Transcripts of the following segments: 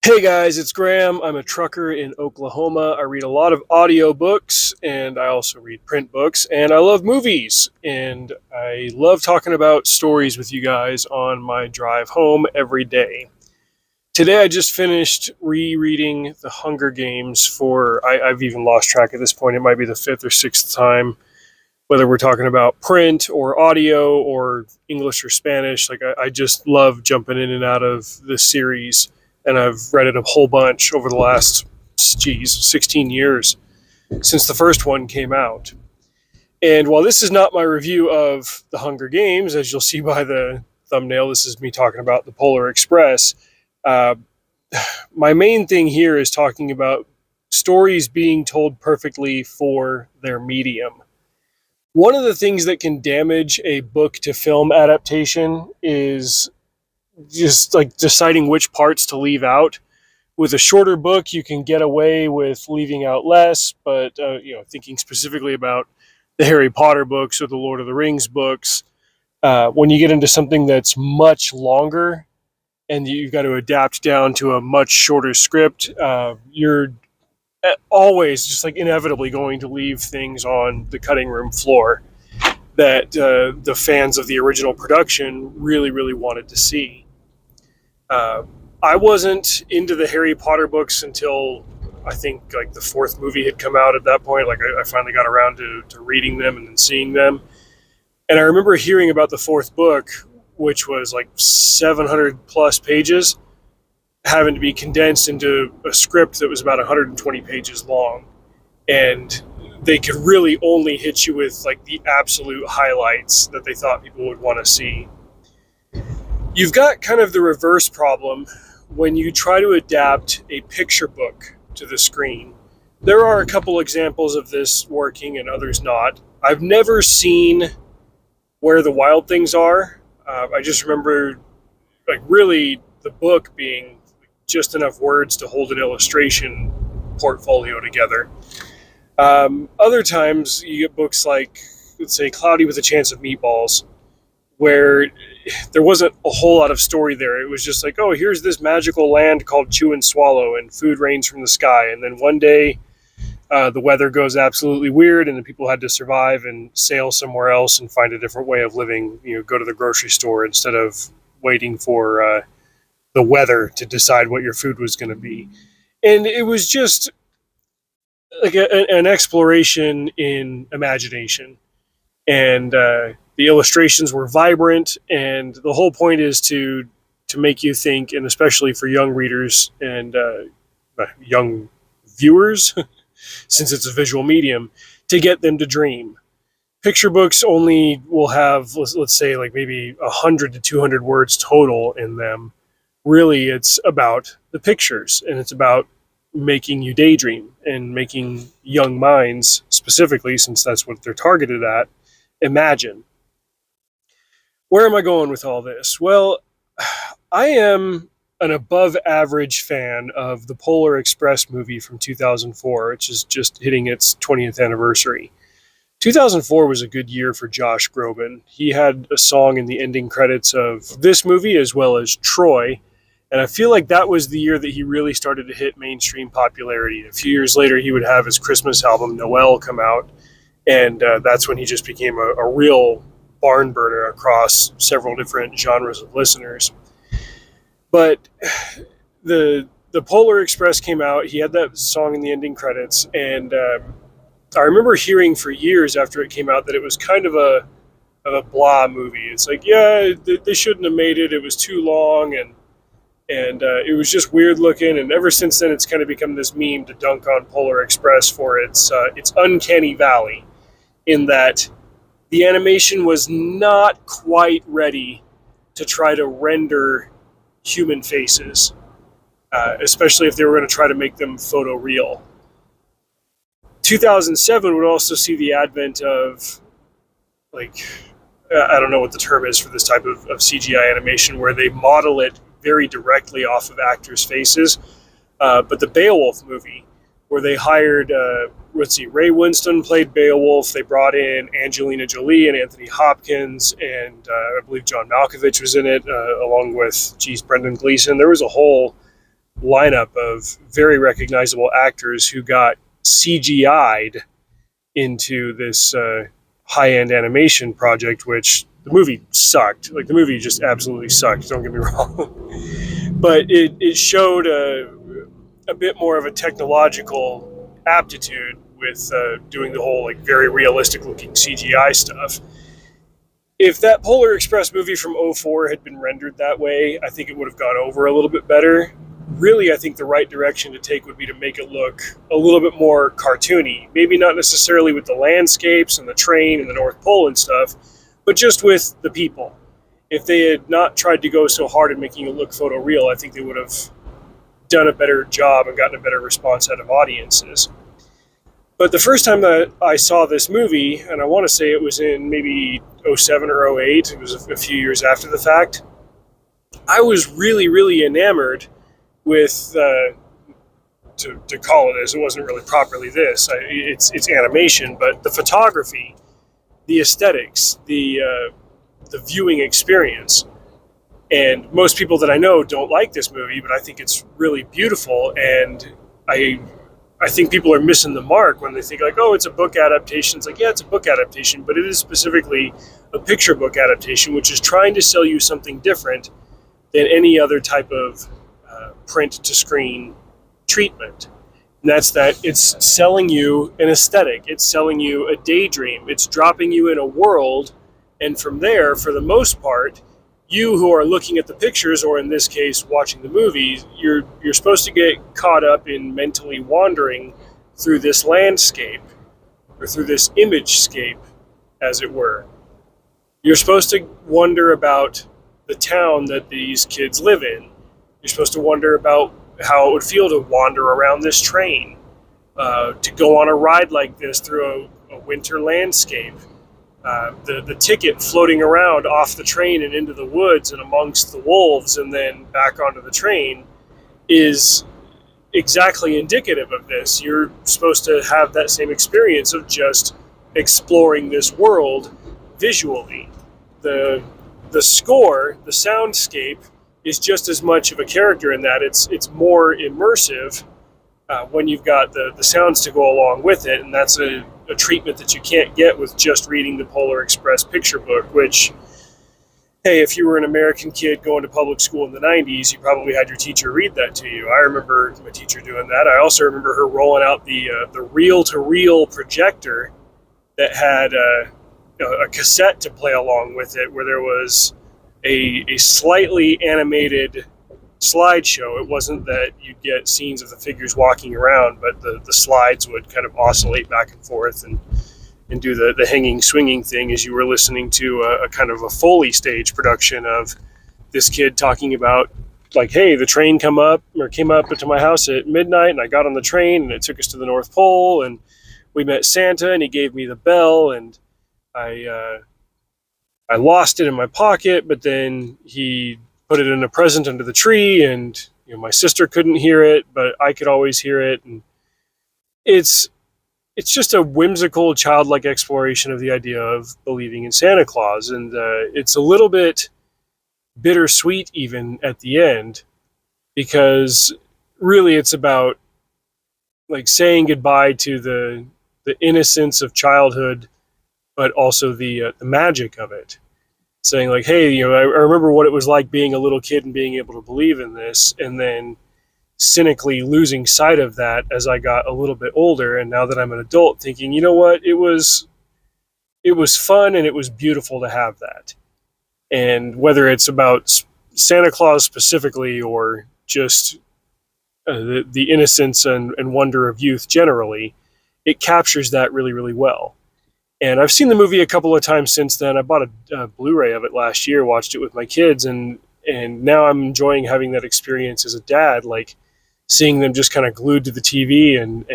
Hey guys, it's Graham. I'm a trucker in Oklahoma. I read a lot of audiobooks and I also read print books and I love movies and I love talking about stories with you guys on my drive home every day. Today I just finished rereading The Hunger Games I've even lost track at this point. It might be the fifth or sixth time, whether we're talking about print or audio or English or Spanish. I just love jumping in and out of the series, and I've read it a whole bunch over the last 16 years since the first one came out. And while this is not my review of The Hunger Games, as you'll see by the thumbnail, this is me talking about the Polar Express. Uh, my main thing here is talking about stories being told perfectly for their medium. One of the things that can damage a book to film adaptation is just like deciding which parts to leave out. With a shorter book, you can get away with leaving out less, but thinking specifically about the Harry Potter books or the Lord of the Rings books, when you get into something that's much longer and you've got to adapt down to a much shorter script, you're always just like inevitably going to leave things on the cutting room floor that the fans of the original production really, really wanted to see. I wasn't into the Harry Potter books until I think like the fourth movie had come out at that point. I finally got around to reading them and then seeing them. And I remember hearing about the fourth book, which was like 700 plus pages, having to be condensed into a script that was about 120 pages long. And they could really only hit you with like the absolute highlights that they thought people would want to see. You've got kind of the reverse problem when you try to adapt a picture book to the screen. There are a couple examples of this working and others not. I've never seen Where the Wild Things Are. I just remember like really the book being just enough words to hold an illustration portfolio together. Other times you get books like, let's say, Cloudy with a Chance of Meatballs, where there wasn't a whole lot of story there. It was just like, oh, here's this magical land called Chew and Swallow, and food rains from the sky. And then one day, the weather goes absolutely weird, and the people had to survive and sail somewhere else and find a different way of living. Go to the grocery store instead of waiting for the weather to decide what your food was going to be. And it was just like an exploration in imagination. And the illustrations were vibrant, and the whole point is to make you think, and especially for young readers and young viewers, since it's a visual medium, to get them to dream. Picture books only will have, let's say, like maybe 100 to 200 words total in them. Really, it's about the pictures, and it's about making you daydream and making young minds, specifically, since that's what they're targeted at, imagine. Where am I going with all this? Well, I am an above average fan of the Polar Express movie from 2004, which is just hitting its 20th anniversary. 2004 was a good year for Josh Groban. He had a song in the ending credits of this movie as well as Troy, and I feel like that was the year that he really started to hit mainstream popularity. A few years later, he would have his Christmas album, Noel, come out, and that's when he just became a real barn burner across several different genres of listeners. But the Polar Express came out. He had that song in the ending credits, and I remember hearing for years after it came out that it was kind of a blah movie. It's like, yeah, they shouldn't have made it. It was too long, and it was just weird looking. And ever since then, it's kind of become this meme to dunk on Polar Express for its uncanny valley, in that the animation was not quite ready to try to render human faces, especially if they were going to try to make them photoreal. 2007 would also see the advent of, like, I don't know what the term is for this type of CGI animation, where they model it very directly off of actors' faces. But the Beowulf movie, where they hired, Ray Winstone played Beowulf. They brought in Angelina Jolie and Anthony Hopkins, and I believe John Malkovich was in it, along with, Brendan Gleeson. There was a whole lineup of very recognizable actors who got CGI'd into this high-end animation project, which the movie sucked. Like, the movie just absolutely sucked, don't get me wrong. But it showed a bit more of a technological aptitude with doing the whole, like, very realistic looking CGI stuff. If that Polar Express movie from '04 had been rendered that way, I think it would have gone over a little bit better. Really, I think the right direction to take would be to make it look a little bit more cartoony. Maybe not necessarily with the landscapes and the train and the North Pole and stuff, but just with the people. If they had not tried to go so hard at making it look photoreal, I think they would have done a better job and gotten a better response out of audiences. But the first time that I saw this movie, and I want to say it was in maybe '07 or '08, it was a few years after the fact, I was really, really enamored with, to call it as, it wasn't really properly this, it's animation, but the photography, the aesthetics, the viewing experience. And most people that I know don't like this movie, but I think it's really beautiful, and I think people are missing the mark when they think, like, oh, it's a book adaptation. It's like, yeah, it's a book adaptation, but it is specifically a picture book adaptation, which is trying to sell you something different than any other type of print to screen treatment. And that's that it's selling you an aesthetic. It's selling you a daydream. It's dropping you in a world, and from there, for the most part, you who are looking at the pictures, or in this case, watching the movie, you're supposed to get caught up in mentally wandering through this landscape, or through this image-scape, as it were. You're supposed to wonder about the town that these kids live in. You're supposed to wonder about how it would feel to wander around this train, to go on a ride like this through a winter landscape. The ticket floating around off the train and into the woods and amongst the wolves and then back onto the train is exactly indicative of this. You're supposed to have that same experience of just exploring this world visually. The score, the soundscape, is just as much of a character in that. It's more immersive when you've got the sounds to go along with it, and that's a treatment that you can't get with just reading the Polar Express picture book, which, hey, if you were an American kid going to public school in the '90s, you probably had your teacher read that to you. I remember my teacher doing that. I also remember her rolling out the reel-to-reel projector that had a cassette to play along with it, where there was a slightly animated slideshow. It wasn't that you'd get scenes of the figures walking around, but the slides would kind of oscillate back and forth and do the hanging, swinging thing as you were listening to a kind of a Foley stage production of this kid talking about, like, hey, the train came up to my house at midnight, and I got on the train, and it took us to the North Pole, and we met Santa, and he gave me the bell, and I lost it in my pocket, but then he put it in a present under the tree, and my sister couldn't hear it, but I could always hear it. And it's just a whimsical, childlike exploration of the idea of believing in Santa Claus, and it's a little bit bittersweet even at the end, because really it's about, like, saying goodbye to the innocence of childhood, but also the magic of it. Saying, like, hey, I remember what it was like being a little kid and being able to believe in this, and then cynically losing sight of that as I got a little bit older, and now that I'm an adult, thinking, you know what, it was fun and it was beautiful to have that. And whether it's about Santa Claus specifically, or just the innocence and wonder of youth generally, it captures that really, really well. And I've seen the movie a couple of times since then. I bought a Blu-ray of it last year, watched it with my kids, and now I'm enjoying having that experience as a dad, like seeing them just kind of glued to the TV and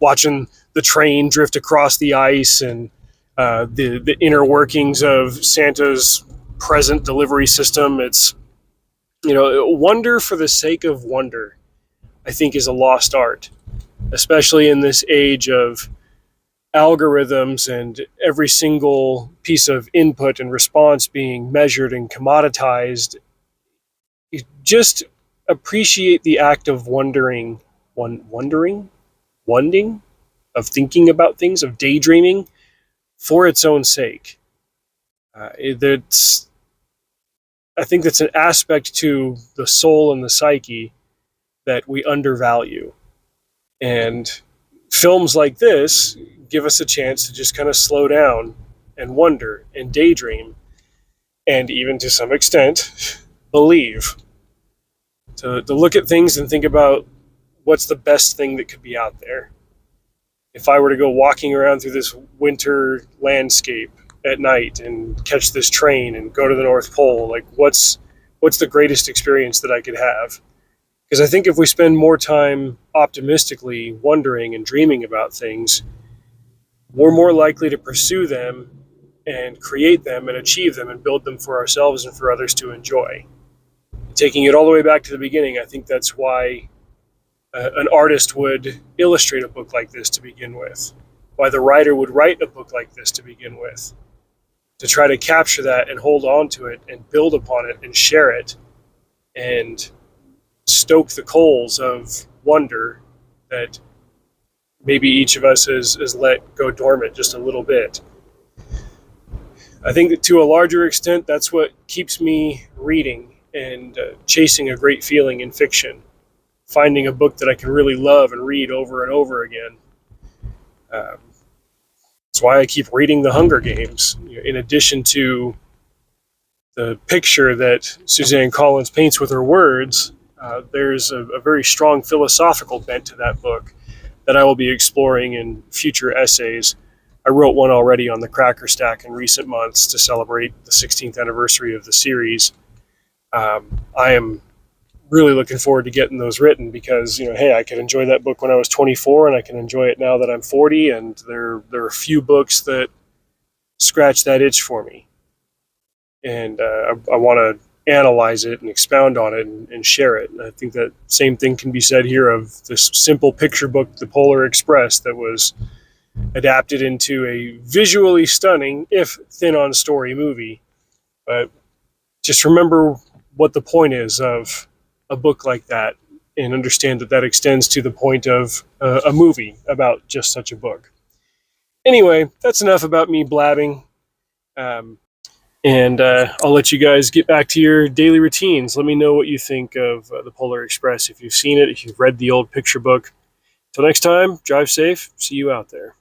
watching the train drift across the ice, and the inner workings of Santa's present delivery system. It's, wonder for the sake of wonder, I think, is a lost art, especially in this age of algorithms and every single piece of input and response being measured and commoditized. Just appreciate the act of wondering, of thinking about things, of daydreaming for its own sake. I think that's an aspect to the soul and the psyche that we undervalue. And films like this give us a chance to just kind of slow down and wonder and daydream, and even to some extent, believe. To look at things and think about what's the best thing that could be out there. If I were to go walking around through this winter landscape at night and catch this train and go to the North Pole, like what's the greatest experience that I could have? Because I think if we spend more time optimistically wondering and dreaming about things, we're more likely to pursue them and create them and achieve them and build them for ourselves and for others to enjoy. Taking it all the way back to the beginning, I think that's why an artist would illustrate a book like this to begin with, why the writer would write a book like this to begin with, to try to capture that and hold on to it and build upon it and share it and stoke the coals of wonder that maybe each of us has let go dormant just a little bit. I think that to a larger extent, that's what keeps me reading and chasing a great feeling in fiction, finding a book that I can really love and read over and over again. That's why I keep reading The Hunger Games. In addition to the picture that Suzanne Collins paints with her words, there's a very strong philosophical bent to that book that I will be exploring in future essays. I wrote one already on the Cracker Stack in recent months to celebrate the 16th anniversary of the series. I am really looking forward to getting those written because, hey, I could enjoy that book when I was 24 and I can enjoy it now that I'm 40, and there are few books that scratch that itch for me. And I want to analyze it and expound on it and share it. And I think that same thing can be said here of this simple picture book, The Polar Express, that was adapted into a visually stunning, if thin on story, movie. But just remember what the point is of a book like that, and understand that extends to the point of a movie about just such a book. Anyway, that's enough about me blabbing. And I'll let you guys get back to your daily routines. Let me know what you think of The Polar Express, if you've seen it, if you've read the old picture book. Till next time, drive safe. See you out there.